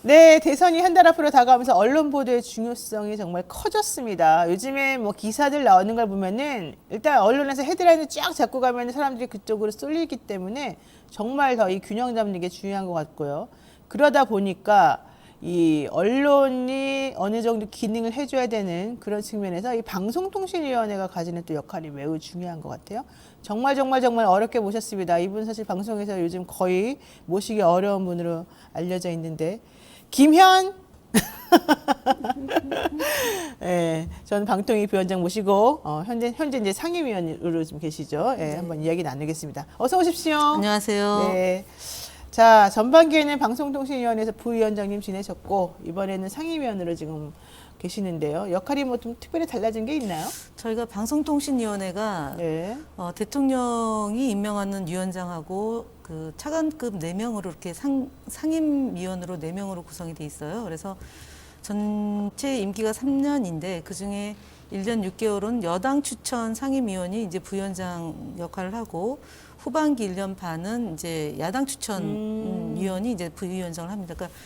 네, 대선이 한 달 앞으로 다가오면서 언론 보도의 중요성이 정말 커졌습니다. 요즘에 뭐 기사들 나오는 걸 보면은 일단 언론에서 헤드라인을 쫙 잡고 가면 사람들이 그쪽으로 쏠리기 때문에 정말 더 이 균형 잡는 게 중요한 것 같고요. 그러다 보니까 이 언론이 어느 정도 기능을 해줘야 되는 그런 측면에서 이 방송통신위원회가 가지는 또 역할이 매우 중요한 것 같아요. 정말 어렵게 모셨습니다. 이분 사실 방송에서 요즘 거의 모시기 어려운 분으로 알려져 있는데 김현 예, 저는 방통위 부위원장 모시고 현재 이제 상임위원으로 좀 계시죠. 예, 한번 이야기 나누겠습니다. 어서 오십시오. 안녕하세요. 네. 자, 전반기에는 방송통신위원회에서 부위원장님 지내셨고 이번에는 상임위원으로 지금 계시는데요. 역할이 뭐 좀 특별히 달라진 게 있나요? 저희가 방송통신위원회가 네. 대통령이 임명하는 위원장하고 그 차관급 4명으로 이렇게 상임위원으로 4명으로 구성이 돼 있어요. 그래서 전체 임기가 3년인데 그중에 1년 6개월은 여당 추천 상임위원이 이제 부위원장 역할을 하고 후반기 1년 반은 이제 야당 추천 위원이 이제 부위원장을 합니다. 그러니까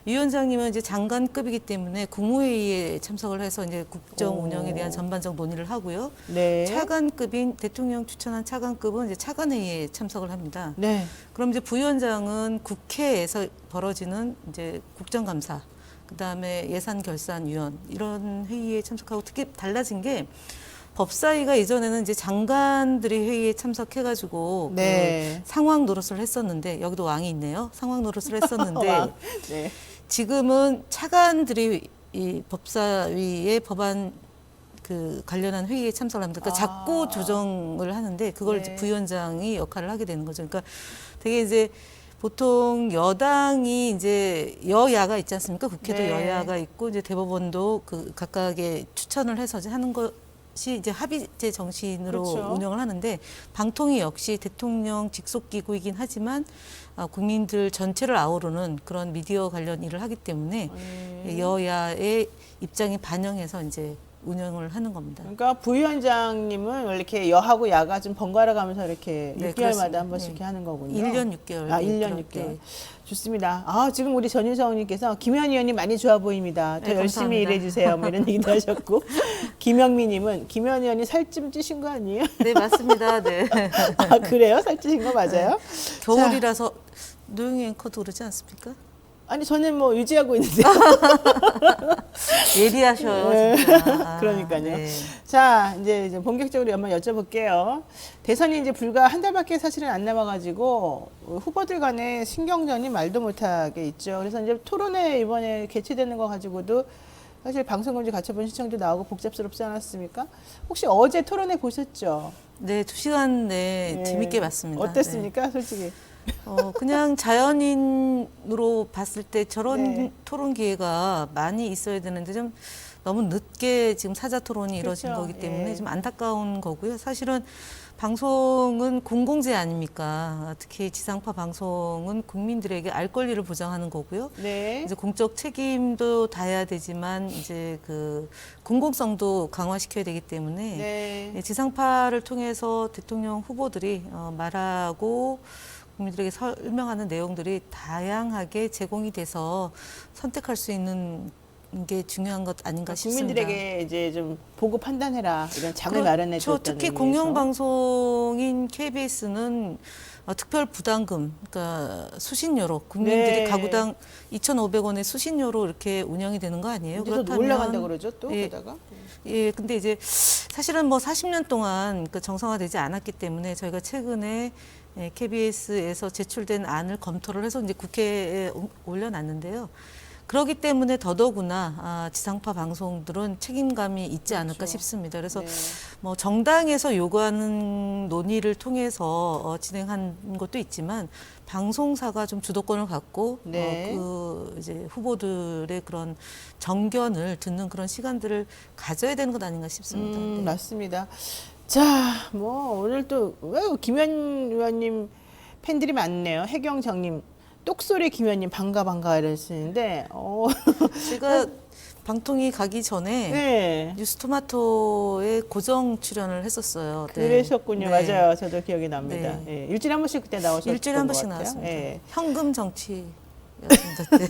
위원장님은 이제 장관급이기 때문에 국무회의에 참석을 해서 이제 국정 운영에 대한 전반적 논의를 하고요. 네. 차관급인 대통령 추천한 차관급은 이제 차관회의에 참석을 합니다. 네. 그럼 이제 부위원장은 국회에서 벌어지는 이제 국정감사, 그다음에 예산결산위원 이런 회의에 참석하고 특히 달라진 게 법사위가 예전에는 이제 장관들이 회의에 참석해가지고 네. 그 상황 노릇을 했었는데 여기도 왕이 있네요. 상황 노릇을 했었는데 네. 지금은 차관들이 이 법사위의 법안 그 관련한 회의에 참석을 합니다. 그러니까 작고 조정을 하는데 그걸 이제 네. 부위원장이 역할을 하게 되는 거죠. 그러니까 되게 이제 보통 여당이 이제 여야가 있지 않습니까? 국회도 네. 여야가 있고 이제 대법원도 그 각각의 추천을 해서 이제 하는 것이 이제 합의제 정신으로 그렇죠. 운영을 하는데 방통위 역시 대통령 직속 기구이긴 하지만 국민들 전체를 아우르는 그런 미디어 관련 일을 하기 때문에 여야의 입장이 반영해서 이제 운영을 하는 겁니다. 그러니까 부위원장님은 원래 이렇게 여하고 야가 좀 번갈아 가면서 이렇게 네, 6개월마다 그렇습니다. 한 번씩 네. 이렇게 하는 거군요. 1년 6개월. 아, 네, 1년 그런 6개월. 때. 좋습니다. 아, 지금 우리 전윤성님께서 김현 의원님 많이 좋아 보입니다. 더 네, 열심히 감사합니다. 일해주세요. 뭐 이런 얘기도 하셨고. 김영미님은 김현 의원이 살 좀 찌신 거 아니에요? 네, 맞습니다. 네. 아, 그래요? 살 찌신 거 맞아요? 겨울이라서 노영희 앵커도 그러지 않습니까? 아니, 저는 뭐 유지하고 있는데. 예리하셔요, 네. 진짜. 그러니까요. 네. 자, 이제 본격적으로 한번 여쭤볼게요. 대선이 이제 불과 한 달밖에 사실은 안 남아가지고 후보들 간의 신경전이 말도 못하게 있죠. 그래서 이제 토론회 이번에 개최되는 거 가지고도 사실 방송금지 가처분 신청도 나오고 복잡스럽지 않았습니까? 혹시 어제 토론회 보셨죠? 네, 2시간 내 네. 재밌게 봤습니다. 어땠습니까, 솔직히? 그냥 자연인으로 봤을 때 저런 네. 토론 기회가 많이 있어야 되는데 좀 너무 늦게 지금 사자 토론이 이루어진 그렇죠. 거기 때문에 예. 좀 안타까운 거고요. 사실은 방송은 공공재 아닙니까? 특히 지상파 방송은 국민들에게 알 권리를 보장하는 거고요. 네. 이제 공적 책임도 다해야 되지만 이제 그 공공성도 강화시켜야 되기 때문에 네. 지상파를 통해서 대통령 후보들이 말하고 국민들에게 설명하는 내용들이 다양하게 제공이 돼서 선택할 수 있는 게 중요한 것 아닌가 싶습니다. 국민들에게 이제 좀 보고 판단해라 이런 장을 마련해 줬다는 특히 의미에서. 공영방송인 KBS는 특별 부담금, 그러니까 수신료로 국민들이 네. 가구당 2,500원의 수신료로 이렇게 운영이 되는 거 아니에요? 이제 더 올라간다 그러죠, 또 그러다가. 예, 근데 이제 사실은 뭐 40년 동안 그 정상화되지 않았기 때문에 저희가 최근에 KBS에서 제출된 안을 검토를 해서 이제 국회에 올려놨는데요. 그렇기 때문에 더더구나 지상파 방송들은 책임감이 있지 않을까 그렇죠. 싶습니다. 그래서 네. 뭐 정당에서 요구하는 논의를 통해서 진행한 것도 있지만 방송사가 좀 주도권을 갖고 네. 그 이제 후보들의 그런 정견을 듣는 그런 시간들을 가져야 되는 것 아닌가 싶습니다. 네. 맞습니다. 자, 뭐 오늘 또 김현 의원님 팬들이 많네요. 혜경정님, 똑소리 김현님 반가 이러시는데, 제가 방통위 가기 전에 네, 뉴스토마토에 고정 출연을 했었어요. 네. 그러셨군요. 네. 맞아요. 저도 기억이 납니다. 네. 예, 일주일에 한 번씩 그때 나오셨던 일주일에 한 번씩 것 같아요. 나왔습니다. 예. 현금 정치였습니다. 네.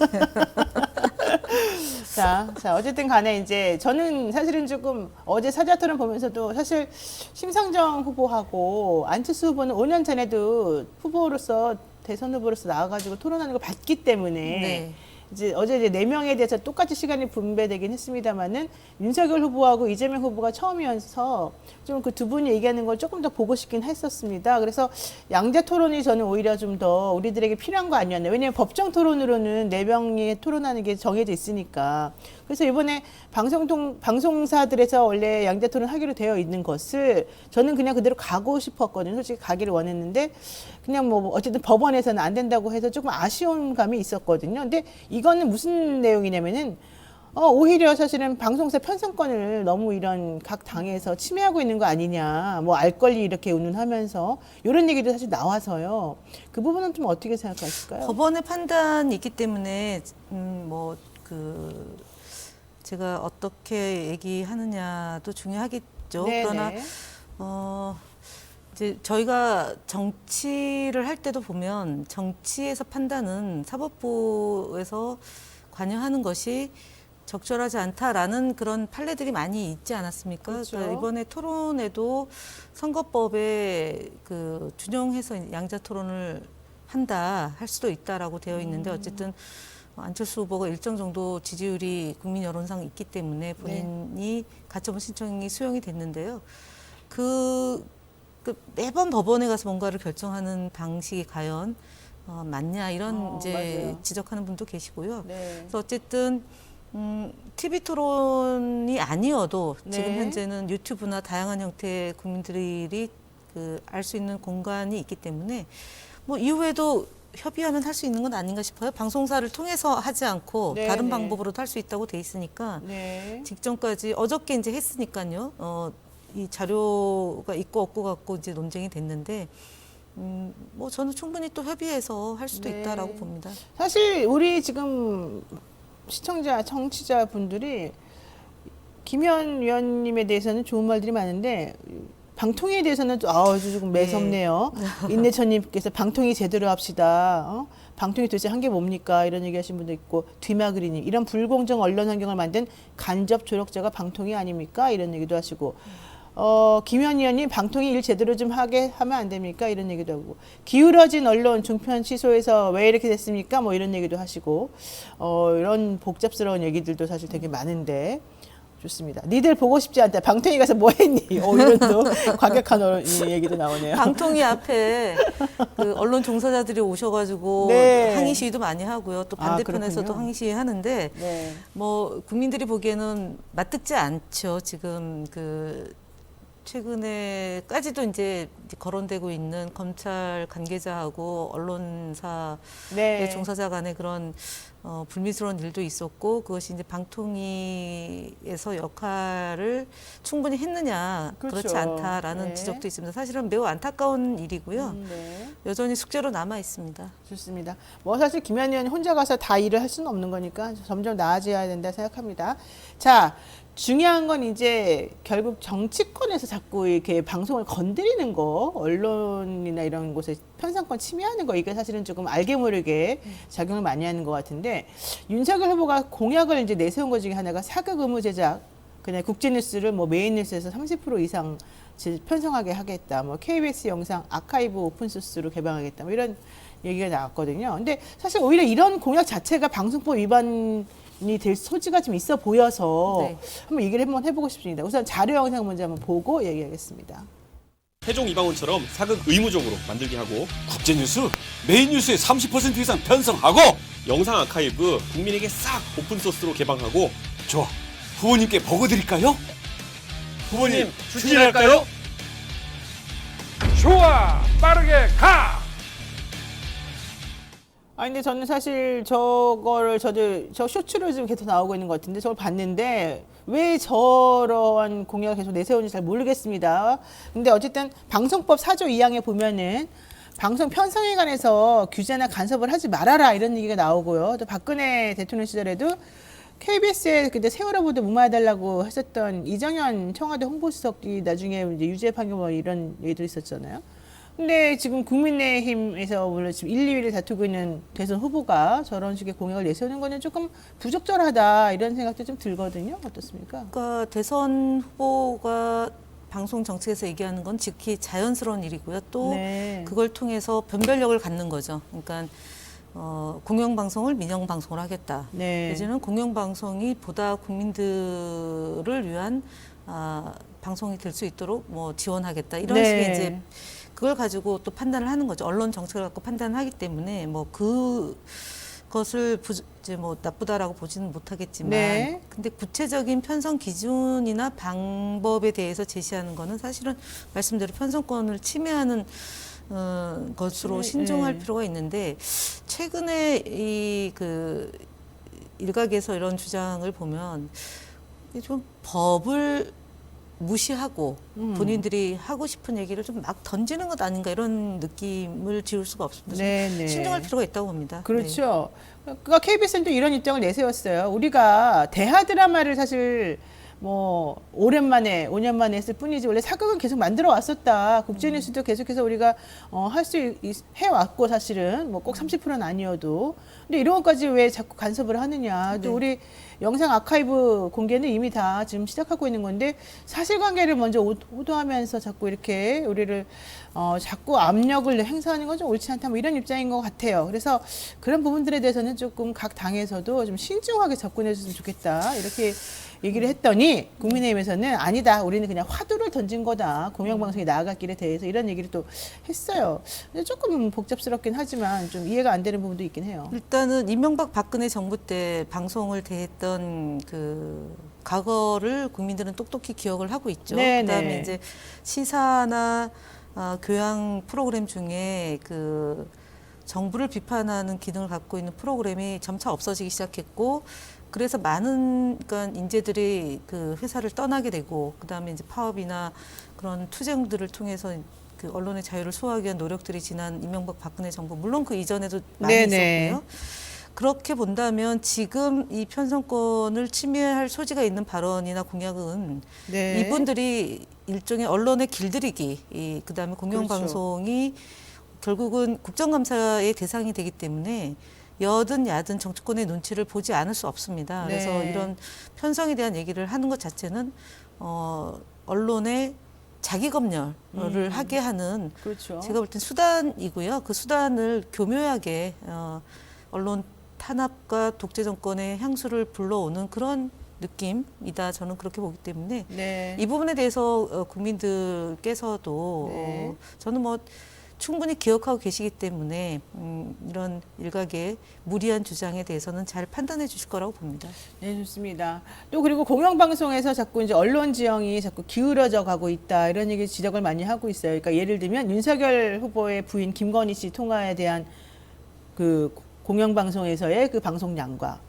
자, 어쨌든 간에 이제 저는 사실은 조금 어제 사자토론 보면서도 사실 심상정 후보하고 안철수 후보는 5년 전에도 후보로서 대선 후보로서 나와가지고 토론하는 걸 봤기 때문에 네. 이제 어제 이제 4명에 대해서 똑같이 시간이 분배되긴 했습니다만은 윤석열 후보하고 이재명 후보가 처음이어서 좀 그 두 분이 얘기하는 걸 조금 더 보고 싶긴 했었습니다. 그래서 양자 토론이 저는 오히려 좀 더 우리들에게 필요한 거 아니었나. 왜냐하면 법정 토론으로는 4명이 토론하는 게 정해져 있으니까. 그래서 이번에 방송사들에서 원래 양자 토론 하기로 되어 있는 것을 저는 그냥 그대로 가고 싶었거든요. 솔직히 가기를 원했는데 그냥 뭐 어쨌든 법원에서는 안 된다고 해서 조금 아쉬운 감이 있었거든요. 근데 이거는 무슨 내용이냐면은 오히려 사실은 방송사 편성권을 너무 이런 각 당에서 침해하고 있는 거 아니냐, 뭐 알 권리 이렇게 운운하면서 이런 얘기도 사실 나와서요. 그 부분은 좀 어떻게 생각하실까요? 법원의 판단이 있기 때문에 제가 어떻게 얘기하느냐도 중요하겠죠. 네네. 그러나 이제 저희가 정치를 할 때도 보면 정치에서 판단은 사법부에서 관여하는 것이 적절하지 않다라는 그런 판례들이 많이 있지 않았습니까? 그렇죠. 그러니까 이번에 토론에도 선거법에 그 준용해서 양자 토론을 한다 할 수도 있다라고 되어 있는데 어쨌든 안철수 후보가 일정 정도 지지율이 국민 여론상 있기 때문에 본인이 가처분 신청이 수용이 됐는데요. 그 매번 법원에 가서 뭔가를 결정하는 방식이 과연 맞냐 이런 이제 맞아요. 지적하는 분도 계시고요. 네. 그래서 어쨌든 TV 토론이 아니어도 지금 네. 현재는 유튜브나 다양한 형태의 국민들이 알 수 있는 공간이 있기 때문에 뭐 이후에도 협의하면 할 수 있는 건 아닌가 싶어요. 방송사를 통해서 하지 않고 네, 다른 네. 방법으로도 할 수 있다고 돼 있으니까 네. 직전까지 어저께 이제 했으니까요. 이 자료가 있고 없고 갖고 이제 논쟁이 됐는데 뭐 저는 충분히 또 협의해서 할 수도 네. 있다라고 봅니다. 사실 우리 지금 시청자, 청취자 분들이 김현 위원님에 대해서는 좋은 말들이 많은데 방통위에 대해서는 조금 매섭네요. 인내천님께서 방통위 제대로 합시다. 방통위 도대체 한 게 뭡니까? 이런 얘기하신 분도 있고 뒤마그리님 이런 불공정 언론 환경을 만든 간접 조력자가 방통위 아닙니까? 이런 얘기도 하시고 김현 의원님 방통위 일 제대로 좀 하게 하면 안 됩니까? 이런 얘기도 하고 기울어진 언론 중편 취소해서 왜 이렇게 됐습니까? 뭐 이런 얘기도 하시고 이런 복잡스러운 얘기들도 사실 되게 많은데 좋습니다. 니들 보고 싶지 않다. 방통위 가서 뭐 했니? 이런 또 과격한 얘기도 나오네요. 방통위 앞에 그 언론 종사자들이 오셔가지고 네. 항의 시위도 많이 하고요. 또 반대편에서도 그렇군요. 항의 시위 하는데 네. 뭐 국민들이 보기에는 맞듣지 않죠. 지금 최근에까지도 이제 거론되고 있는 검찰 관계자하고 언론사 네. 종사자 간의 그런 불미스러운 일도 있었고 그것이 이제 방통위에서 역할을 충분히 했느냐 그렇죠. 그렇지 않다라는 네. 지적도 있습니다. 사실은 매우 안타까운 일이고요. 네. 여전히 숙제로 남아 있습니다. 좋습니다. 뭐 사실 김현 의원 혼자 가서 다 일을 할 수는 없는 거니까 점점 나아져야 된다 생각합니다. 자, 중요한 건 이제 결국 정치권에서 자꾸 이렇게 방송을 건드리는 거, 언론이나 이런 곳에 편성권 침해하는 거, 이게 사실은 조금 알게 모르게 작용을 많이 하는 것 같은데 윤석열 후보가 공약을 이제 내세운 것 중에 하나가 사극 의무 제작, 그냥 국제뉴스를 뭐 메인 뉴스에서 30% 이상 편성하게 하겠다. 뭐 KBS 영상 아카이브 오픈소스로 개방하겠다. 뭐 이런 얘기가 나왔거든요. 근데 사실 오히려 이런 공약 자체가 방송법 위반이 될 소지가 좀 있어 보여서 네. 한번 얘기를 한번 해보고 싶습니다. 우선 자료 영상 먼저 한번 보고 얘기하겠습니다. 태종 이방원처럼 사극 의무적으로 만들게 하고 국제뉴스 메인 뉴스의 30% 이상 편성하고 영상 아카이브 국민에게 싹 오픈소스로 개방하고 좋아 후보님께 보고 드릴까요? 후보님 추진할까요? 좋아 빠르게 가. 근데 저는 사실 저 쇼츠로 지금 계속 나오고 있는 것 같은데 저걸 봤는데 왜 저러한 공약을 계속 내세우는지 잘 모르겠습니다. 근데 어쨌든 방송법 4조 2항에 보면은 방송 편성에 관해서 규제나 간섭을 하지 말아라 이런 얘기가 나오고요. 또 박근혜 대통령 시절에도 KBS에 그때 세월호 보도 무마해달라고 했었던 이정현 청와대 홍보수석이 나중에 이제 유죄 판결 뭐 이런 얘기도 있었잖아요. 근데 지금 국민의힘에서 원래 지금 1, 2위를 다투고 있는 대선 후보가 저런 식의 공약을 내세우는 거는 조금 부적절하다 이런 생각도 좀 들거든요. 어떻습니까? 그러니까 대선 후보가 방송 정책에서 얘기하는 건 지극히 자연스러운 일이고요. 또 네. 그걸 통해서 변별력을 갖는 거죠. 그러니까 공영방송을 민영방송을 하겠다. 네. 이제는 공영방송이 보다 국민들을 위한 방송이 될 수 있도록 뭐 지원하겠다. 이런 네. 식의 이제 그걸 가지고 또 판단을 하는 거죠. 언론 정책을 갖고 판단을 하기 때문에 뭐 그것을 이제 뭐 나쁘다라고 보지는 못하겠지만, 네. 근데 구체적인 편성 기준이나 방법에 대해서 제시하는 거는 사실은 말씀대로 편성권을 침해하는 것으로 신중할 네. 필요가 있는데, 최근에 그 일각에서 이런 주장을 보면 좀 법을 무시하고 본인들이 하고 싶은 얘기를 좀 막 던지는 것 아닌가, 이런 느낌을 지울 수가 없습니다. 좀 네, 네. 신중할 필요가 있다고 봅니다. 네. 그렇죠. 그러니까 KBS는 또 이런 입장을 내세웠어요. 우리가 대하 드라마를 사실 뭐 오랜만에 5년 만에 했을 뿐이지 원래 사극은 계속 만들어 왔었다. 국제뉴스도 계속해서 우리가 할 수 해왔고 사실은 뭐 꼭 30%는 아니어도. 근데 이런 것까지 왜 자꾸 간섭을 하느냐. 또 네. 우리 영상 아카이브 공개는 이미 다 지금 시작하고 있는 건데 사실관계를 먼저 호도하면서 자꾸 이렇게 우리를 자꾸 압력을 행사하는 건 좀 옳지 않다. 뭐 이런 입장인 것 같아요. 그래서 그런 부분들에 대해서는 조금 각 당에서도 좀 신중하게 접근해 줬으면 좋겠다. 이렇게 얘기를 했더니 국민의힘에서는 아니다. 우리는 그냥 화두를 던진 거다. 공영방송이 나아갈 길에 대해서 이런 얘기를 또 했어요. 근데 조금 복잡스럽긴 하지만 좀 이해가 안 되는 부분도 있긴 해요. 일단은 이명박 박근혜 정부 때 방송을 대했던 그 과거를 국민들은 똑똑히 기억을 하고 있죠. 네, 그다음에 네. 이제 시사나 교양 프로그램 중에 그 정부를 비판하는 기능을 갖고 있는 프로그램이 점차 없어지기 시작했고, 그래서 많은 그러니까 인재들이 그 회사를 떠나게 되고, 그다음에 이제 파업이나 그런 투쟁들을 통해서 그 언론의 자유를 수호하기 위한 노력들이 지난 이명박 박근혜 정부, 물론 그 이전에도 많이 네네. 있었고요. 그렇게 본다면 지금 이 편성권을 침해할 소지가 있는 발언이나 공약은 네. 이분들이 일종의 언론의 길들이기, 그다음에 공영방송이 결국은 국정감사의 대상이 되기 때문에 여든 야든 정치권의 눈치를 보지 않을 수 없습니다. 네. 그래서 이런 편성에 대한 얘기를 하는 것 자체는 언론의 자기 검열을 하게 하는, 그렇죠. 제가 볼 땐 수단이고요. 그 수단을 교묘하게 언론 탄압과 독재 정권의 향수를 불러오는 그런 느낌이다. 저는 그렇게 보기 때문에 네. 이 부분에 대해서 국민들께서도 네. 저는 뭐 충분히 기억하고 계시기 때문에 이런 일각의 무리한 주장에 대해서는 잘 판단해 주실 거라고 봅니다. 네, 좋습니다. 또 그리고 공영방송에서 자꾸 이제 언론 지형이 자꾸 기울어져 가고 있다. 이런 얘기 지적을 많이 하고 있어요. 그러니까 예를 들면 윤석열 후보의 부인 김건희 씨 통화에 대한 그 공영방송에서의 그 방송량과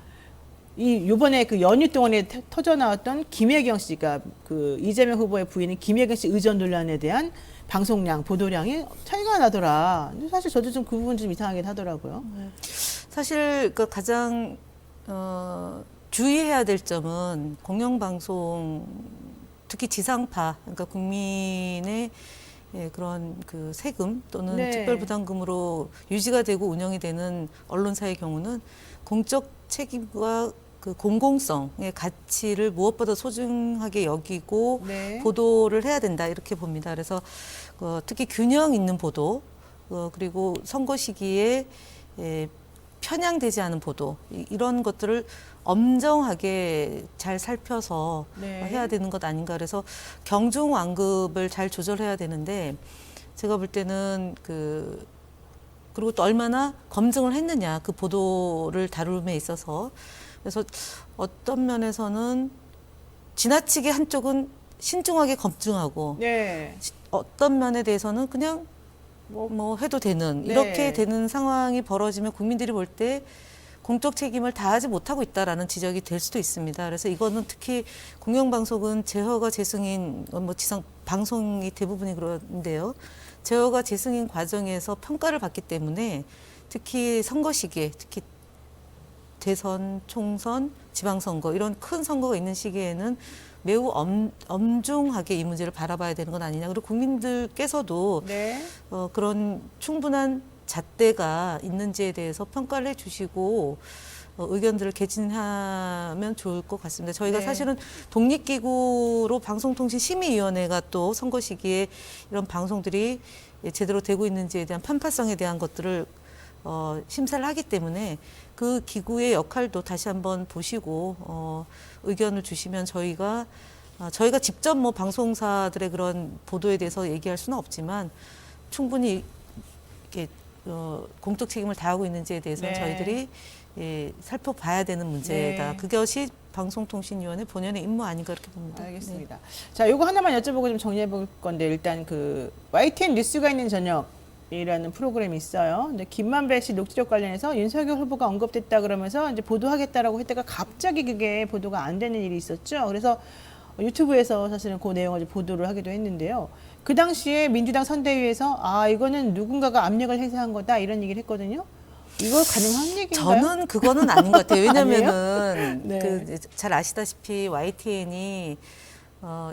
요번에 그 연휴 동안에 터져 나왔던 김혜경 씨가 그 이재명 후보의 부인인 김혜경 씨 의전 논란에 대한 방송량, 보도량이 차이가 나더라. 근데 사실 저도 좀 그 부분 좀 이상하긴 하더라고요. 사실 그 가장 주의해야 될 점은 공영방송, 특히 지상파, 그러니까 국민의 그런 그 세금 또는 네. 특별부담금으로 유지가 되고 운영이 되는 언론사의 경우는 공적 책임과 그 공공성의 가치를 무엇보다 소중하게 여기고 네. 보도를 해야 된다, 이렇게 봅니다. 그래서 특히 균형 있는 보도, 그리고 선거 시기에 편향되지 않은 보도, 이런 것들을 엄정하게 잘 살펴서 네. 해야 되는 것 아닌가. 그래서 경중완급을 잘 조절해야 되는데, 제가 볼 때는 그리고 또 얼마나 검증을 했느냐, 그 보도를 다룸에 있어서. 그래서 어떤 면에서는 지나치게 한쪽은 신중하게 검증하고, 네. 어떤 면에 대해서는 그냥 뭐 해도 되는, 네. 이렇게 되는 상황이 벌어지면 국민들이 볼 때 공적 책임을 다하지 못하고 있다라는 지적이 될 수도 있습니다. 그래서 이거는 특히 공영방송은 제허가 재승인, 뭐 지상 방송이 대부분이 그런데요. 제허가 재승인 과정에서 평가를 받기 때문에 특히 선거 시기에, 특히 대선, 총선, 지방선거 이런 큰 선거가 있는 시기에는 매우 엄중하게 이 문제를 바라봐야 되는 건 아니냐. 그리고 국민들께서도 네. 그런 충분한 잣대가 있는지에 대해서 평가를 해주시고 의견들을 개진하면 좋을 것 같습니다. 저희가 네. 사실은 독립기구로 방송통신심의위원회가 또 선거 시기에 이런 방송들이 제대로 되고 있는지에 대한 편파성에 대한 것들을 심사를 하기 때문에 그 기구의 역할도 다시 한번 보시고 의견을 주시면 저희가 직접 뭐 방송사들의 그런 보도에 대해서 얘기할 수는 없지만 충분히 이렇게 공적 책임을 다하고 있는지에 대해서는 네. 저희들이 살펴봐야 되는 문제다. 네. 그것이 방송통신위원회 본연의 임무 아닌가 그렇게 봅니다. 알겠습니다. 자, 요거 하나만 여쭤보고 좀 정리해 볼 건데 일단 그 YTN 뉴스가 있는 저녁이라는 프로그램이 있어요. 근데 김만배 씨 녹취록 관련해서 윤석열 후보가 언급됐다 그러면서 이제 보도하겠다라고 했다가 갑자기 그게 보도가 안 되는 일이 있었죠. 그래서 유튜브에서 사실은 그 내용을 이제 보도를 하기도 했는데요. 그 당시에 민주당 선대위에서 이거는 누군가가 압력을 행사한 거다 이런 얘기를 했거든요. 이거 가능한 얘기인가요? 저는 그거는 아닌 것 같아요. 왜냐면은 네. 잘 아시다시피 YTN이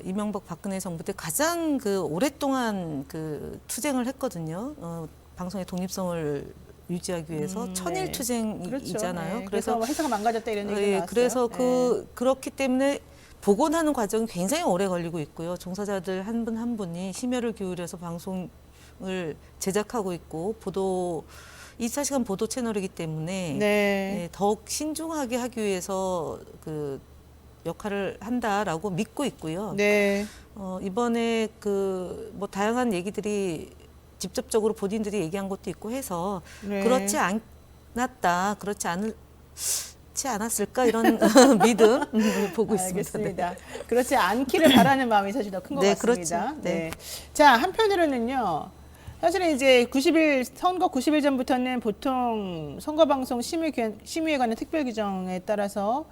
이명박 박근혜 정부 때 가장 오랫동안 투쟁을 했거든요. 방송의 독립성을 유지하기 위해서 천일 네. 투쟁이잖아요. 네. 그래서 뭐 회사가 망가졌다 이런 얘기가 나왔어요. 그래서 네. 그렇기 때문에 복원하는 과정이 굉장히 오래 걸리고 있고요. 종사자들 한 분 한 분이 심혈을 기울여서 방송을 제작하고 있고 24시간 보도 채널이기 때문에 네. 더욱 신중하게 하기 위해서 역할을 한다라고 믿고 있고요. 네. 이번에 뭐 다양한 얘기들이 직접적으로 본인들이 얘기한 것도 있고 해서 네. 그렇지 않았다, 그렇지 않았을까 이런 믿음 보고 있습니다. 알겠습니다. 그렇지 않기를 바라는 마음이 사실 더 큰 것 네, 같습니다. 그렇죠. 네. 자, 한편으로는요. 사실은 이제 90일 선거 90일 전부터는 보통 선거방송 심의에 관한 특별 규정에 따라서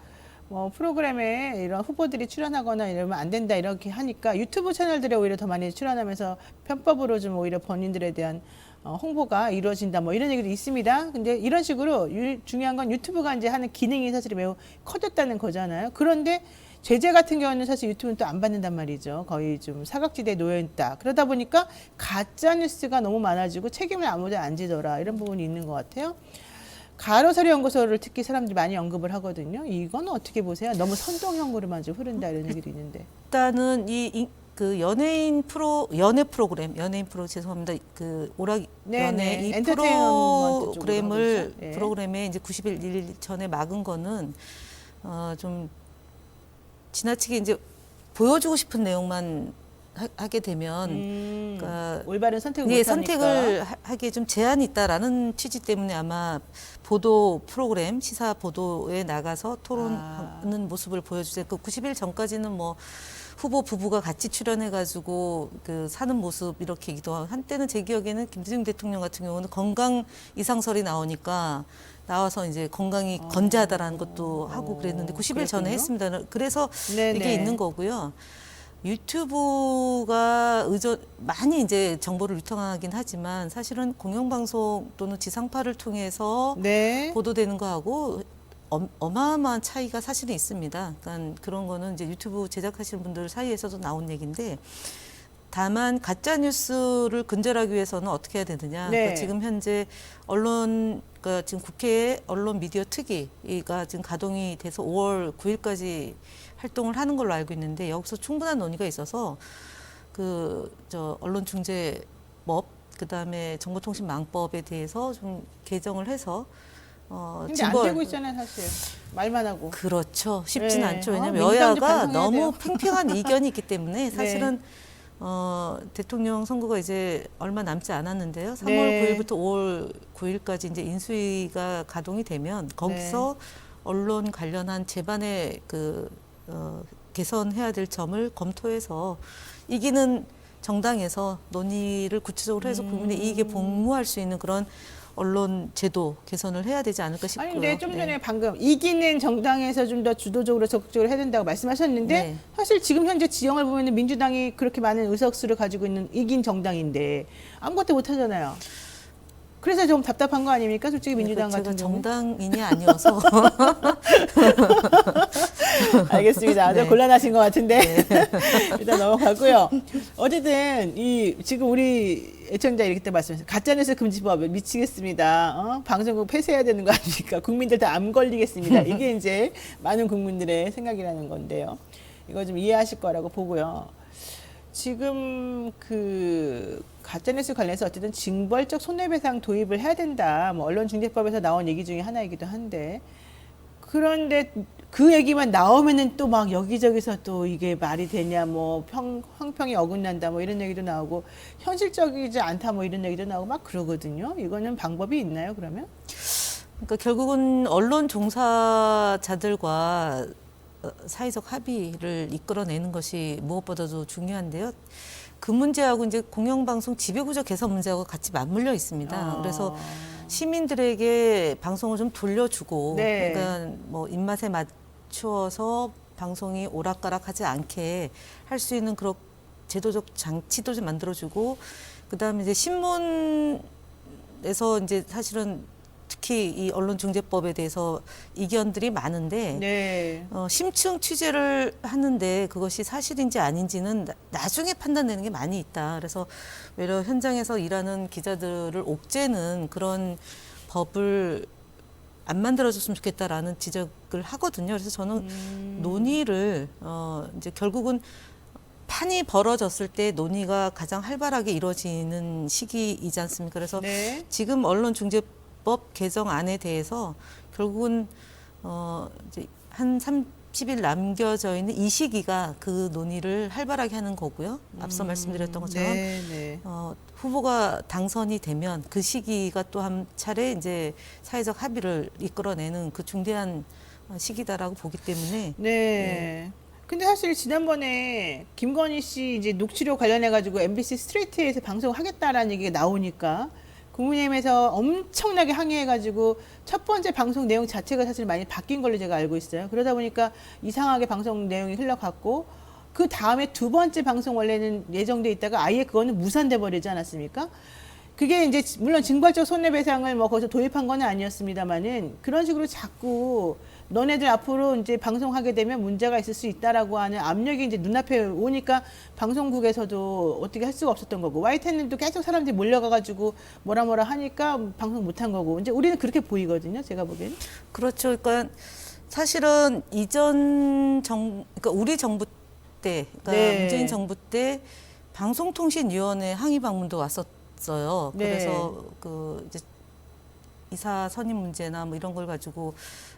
뭐 프로그램에 이런 후보들이 출연하거나 이러면 안 된다 이렇게 하니까 유튜브 채널들에 오히려 더 많이 출연하면서 편법으로 좀 오히려 본인들에 대한 홍보가 이루어진다 뭐 이런 얘기도 있습니다. 근데 이런 식으로 중요한 건 유튜브가 이제 하는 기능이 사실 매우 커졌다는 거잖아요. 그런데 제재 같은 경우는 사실 유튜브는 또 안 받는단 말이죠. 거의 좀 사각지대에 놓여 있다. 그러다 보니까 가짜 뉴스가 너무 많아지고 책임을 아무도 안 지더라 이런 부분이 있는 것 같아요. 가로세로 연구소를 특히 사람들이 많이 언급을 하거든요. 이건 어떻게 보세요? 너무 선동형으로만 좀 흐른다 이런 얘기도 있는데. 일단은 연예인 프로그램 죄송합니다. 오락 네, 연예 네. 이 엔터테인먼트 쪽으로 하고 있죠. 예. 프로그램에 이제 90일 전에 막은 거는 좀 지나치게 이제 보여주고 싶은 내용만 하게 되면 그러니까 올바른 선택을 예, 못하니까. 선택을 하기에 좀 제한이 있다라는 취지 때문에 아마 보도 프로그램 시사 보도에 나가서 토론하는 모습을 보여주세요. 90일 전까지는 뭐 후보 부부가 같이 출연해가지고 사는 모습 이렇게 얘기도 하고 한때는 제 기억에는 김대중 대통령 같은 경우는 건강 이상설이 나와서 이제 건강이 건재하다라는 것도 하고 그랬는데 90일 전에 그랬군요. 했습니다. 그래서 네네. 이게 있는 거고요. 유튜브가 많이 이제 정보를 유통하긴 하지만 사실은 공영방송 또는 지상파를 통해서 네. 보도되는 거하고 어마어마한 차이가 사실은 있습니다. 그러니까 그런 거는 이제 유튜브 제작하시는 분들 사이에서도 나온 얘기인데 다만 가짜 뉴스를 근절하기 위해서는 어떻게 해야 되느냐. 네. 그러니까 지금 현재 그러니까 지금 국회 언론 미디어 특위가 지금 가동이 돼서 5월 9일까지 활동을 하는 걸로 알고 있는데 여기서 충분한 논의가 있어서 언론중재법 그다음에 정보통신망법에 대해서 좀 개정을 해서 근데 안 되고 있잖아요, 사실. 말만 하고. 그렇죠. 쉽진 네. 않죠. 왜냐하면 민주당도 여야가 반성해야 너무 돼요. 팽팽한 이견이 있기 때문에 네. 사실은 대통령 선거가 이제 얼마 남지 않았는데요. 3월 네. 9일부터 5월 9일까지 이제 인수위가 가동이 되면 거기서 언론 관련한 제반의 개선해야 될 점을 검토해서 이기는 정당에서 논의를 구체적으로 해서 국민의 이익에 복무할 수 있는 그런 언론 제도 개선을 해야 되지 않을까 싶고요. 아니, 근데 좀 전에 네. 방금 이기는 정당에서 좀 더 주도적으로 적극적으로 해야 된다고 말씀하셨는데 네. 사실 지금 현재 지형을 보면 민주당이 그렇게 많은 의석수를 가지고 있는 이긴 정당인데 아무것도 못 하잖아요. 그래서 좀 답답한 거 아닙니까? 솔직히 민주당 제가 같은 경우. 정당인이 아니어서 알겠습니다. 아주 네. 곤란하신 것 같은데 일단 넘어가고요. 어쨌든 이 지금 우리 애청자 이렇게 때 말씀하셨어요. 가짜뉴스 금지법 미치겠습니다. 방송국 폐쇄해야 되는 거 아닙니까? 국민들 다 암 걸리겠습니다. 이게 이제 많은 국민들의 생각이라는 건데요. 이거 좀 이해하실 거라고 보고요. 지금 그 가짜뉴스 관련해서 어쨌든 징벌적 손해배상 도입을 해야 된다. 뭐 언론중재법에서 나온 얘기 중에 하나이기도 한데 그런데 그 얘기만 나오면은 또 막 여기저기서 또 이게 말이 되냐 뭐 형평이 어긋난다 뭐 이런 얘기도 나오고 현실적이지 않다 뭐 이런 얘기도 나오고 막 그러거든요. 이거는 방법이 있나요 그러면? 그러니까 결국은 언론 종사자들과 사회적 합의를 이끌어내는 것이 무엇보다도 중요한데요. 그 문제하고 이제 공영방송 지배구조 개선 문제하고 같이 맞물려 있습니다. 그래서 시민들에게 방송을 좀 돌려주고, 네. 그러니까 뭐 입맛에 맞추어서 방송이 오락가락하지 않게 할 수 있는 그런 제도적 장치도 좀 만들어주고, 그다음에 이제 신문에서 이제 사실은 특히 이 언론중재법에 대해서 이견들이 많은데 네. 심층 취재를 하는데 그것이 사실인지 아닌지는 나중에 판단되는 게 많이 있다. 그래서 오히려 현장에서 일하는 기자들을 옥죄는 그런 법을 안 만들어줬으면 좋겠다라는 지적을 하거든요. 그래서 저는 논의를 이제 결국은 판이 벌어졌을 때 논의가 가장 활발하게 이루어지는 시기이지 않습니까? 그래서 네. 지금 언론중재법 개정안에 대해서 결국은 이제 한 30일 남겨져 있는 이 시기가 그 논의를 활발하게 하는 거고요. 앞서 말씀드렸던 것처럼 네, 네. 후보가 당선이 되면 그 시기가 또 한 차례 이제 사회적 합의를 이끌어내는 그 중대한 시기다라고 보기 때문에 네. 근데 사실 지난번에 김건희 씨 이제 녹취료 관련해 가지고 MBC 스트레이트에서 방송하겠다라는 얘기가 나오니까 국민의힘에서 엄청나게 항의해 가지고 첫 번째 방송 내용 자체가 사실 많이 바뀐 걸로 제가 알고 있어요. 그러다 보니까 이상하게 방송 내용이 흘러갔고 그 다음에 두 번째 방송 원래는 예정돼 있다가 아예 그거는 무산돼 버리지 않았습니까? 그게 이제 물론 징벌적 손해배상을 뭐 거기서 도입한 건 아니었습니다만은 그런 식으로 자꾸 너네들 앞으로 이제 방송하게 되면 문제가 있을 수 있다라고 하는 압력이 이제 눈앞에 오니까 방송국에서도 어떻게 할 수가 없었던 거고 YTN도 계속 사람들이 몰려가가지고 뭐라 하니까 방송 못한 거고 이제 우리는 그렇게 보이거든요. 제가 보기엔. 그렇죠. 그러니까 사실은 그러니까 우리 정부 때, 그러니까 네. 문재인 정부 때 방송통신위원회 항의 방문도 왔었어요. 네. 그래서 그 이제 이사 선임 문제나 뭐 이런 걸 가지고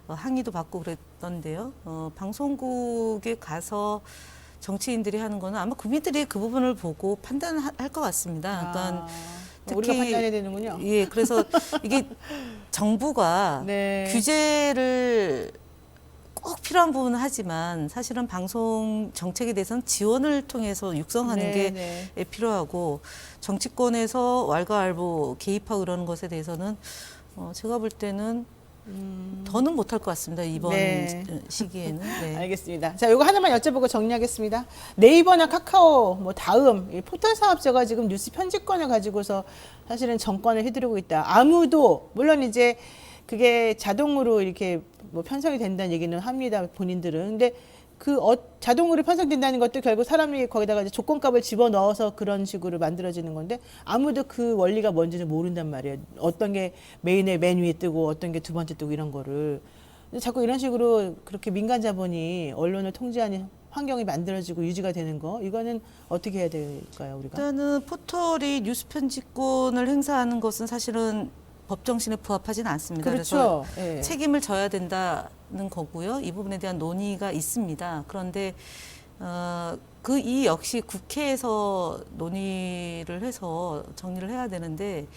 항의도 받고 그랬던데요. 방송국에 가서 정치인들이 하는 거는 아마 국민들이 그 부분을 보고 판단할 것 같습니다. 그러니까 우리가 판단해야 되는군요. 예, 그래서 이게 정부가 네. 규제를 꼭 필요한 부분은 하지만 사실은 방송 정책에 대해서는 지원을 통해서 육성하는 네, 게 네. 필요하고 정치권에서 왈가왈부 개입하고 그러는 것에 대해서는 제가 볼 때는 더는 못할 것 같습니다. 이번 네. 시기에는. 네. 알겠습니다. 자, 요거 하나만 여쭤보고 정리하겠습니다. 네이버나 카카오, 뭐 다음 이 포털 사업자가 지금 뉴스 편집권을 가지고서 사실은 정권을 휘두르고 있다. 아무도 물론 이제 그게 자동으로 이렇게 뭐 편성이 된다는 얘기는 합니다. 본인들은. 근데 그 자동으로 편성된다는 것도 결국 사람이 거기다가 이제 조건값을 집어 넣어서 그런 식으로 만들어지는 건데 아무도 그 원리가 뭔지는 모른단 말이에요. 어떤 게 메인에 맨 위에 뜨고 어떤 게 두 번째 뜨고 이런 거를. 근데 자꾸 이런 식으로 그렇게 민간 자본이 언론을 통제하는 환경이 만들어지고 유지가 되는 거 이거는 어떻게 해야 될까요, 우리가? 일단은 포털이 뉴스 편집권을 행사하는 것은 사실은 법 정신에 부합하지는 않습니다. 그렇죠. 그래서 예. 책임을 져야 된다는 거고요. 이 부분에 대한 논의가 있습니다. 그런데 이 역시 국회에서 논의를 해서 정리를 해야 되는데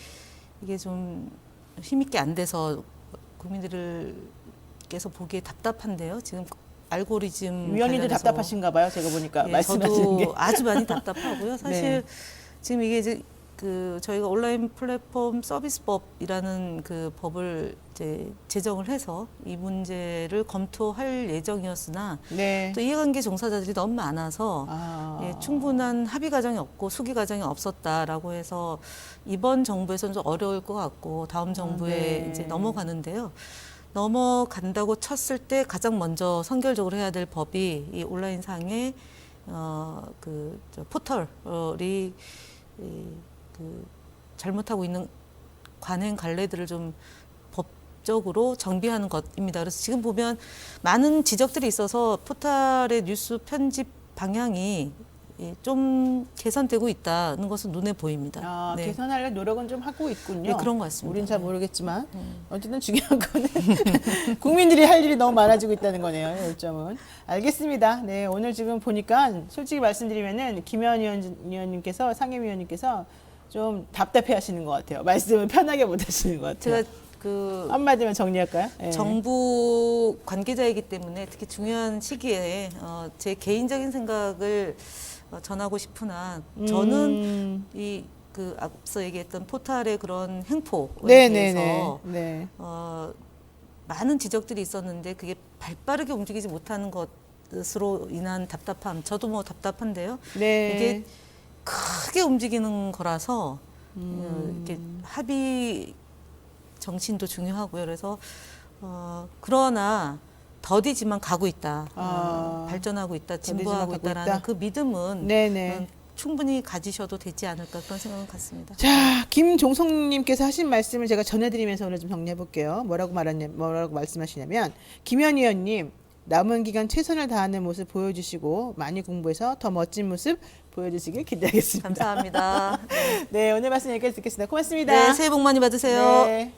이게 좀 힘있게 안 돼서 국민들께서 보기에 답답한데요. 지금 알고리즘 위원님도 관련해서 답답하신가 봐요. 제가 보니까 예, 말씀하시는 저도 게. 아주 많이 답답하고요. 사실 네. 지금 이게 이제 그 저희가 온라인 플랫폼 서비스법이라는 그 법을 이제 제정을 해서 이 문제를 검토할 예정이었으나 네. 또 이해관계 종사자들이 너무 많아서 예, 충분한 합의 과정이 없고 수기 과정이 없었다라고 해서 이번 정부에서는 좀 어려울 것 같고 다음 정부에 네. 이제 넘어가는데요. 넘어간다고 쳤을 때 가장 먼저 선결적으로 해야 될 법이 이 온라인상의 포털이 그 잘못하고 있는 관행 관례들을 좀 법적으로 정비하는 것입니다. 그래서 지금 보면 많은 지적들이 있어서 포털의 뉴스 편집 방향이 좀 개선되고 있다는 것은 눈에 보입니다. 네. 개선하려는 노력은 좀 하고 있군요. 네, 그런 것 같습니다. 우린 잘 모르겠지만 어쨌든 중요한 거는 국민들이 할 일이 너무 많아지고 있다는 거네요. 요점은. 알겠습니다. 네, 오늘 지금 보니까 솔직히 말씀드리면은 김현 의원님께서 상임위원님께서 좀 답답해하시는 것 같아요. 말씀을 편하게 못하시는 것 같아요. 제가 그 한마디만 정리할까요? 네. 정부 관계자이기 때문에 특히 중요한 시기에 제 개인적인 생각을 전하고 싶으나 저는 이 그 앞서 얘기했던 포탈의 그런 행포에 대해서 네. 많은 지적들이 있었는데 그게 발빠르게 움직이지 못하는 것으로 인한 답답함, 저도 뭐 답답한데요. 네. 이게 크게 움직이는 거라서 이렇게 합의 정신도 중요하고요. 그래서 그러나 더디지만 가고 있다, 발전하고 있다, 진보하고 가고 있다라는 있다. 그 믿음은 네네. 충분히 가지셔도 되지 않을까 그런 생각은 같습니다. 자, 김종성님께서 하신 말씀을 제가 전해드리면서 오늘 좀 정리해 볼게요. 뭐라고 말씀하시냐면, 김현 의원님, 남은 기간 최선을 다하는 모습 보여주시고, 많이 공부해서 더 멋진 모습 보여주시길 기대하겠습니다. 감사합니다. 네, 오늘 말씀 여기까지 듣겠습니다. 고맙습니다. 네, 새해 복 많이 받으세요. 네.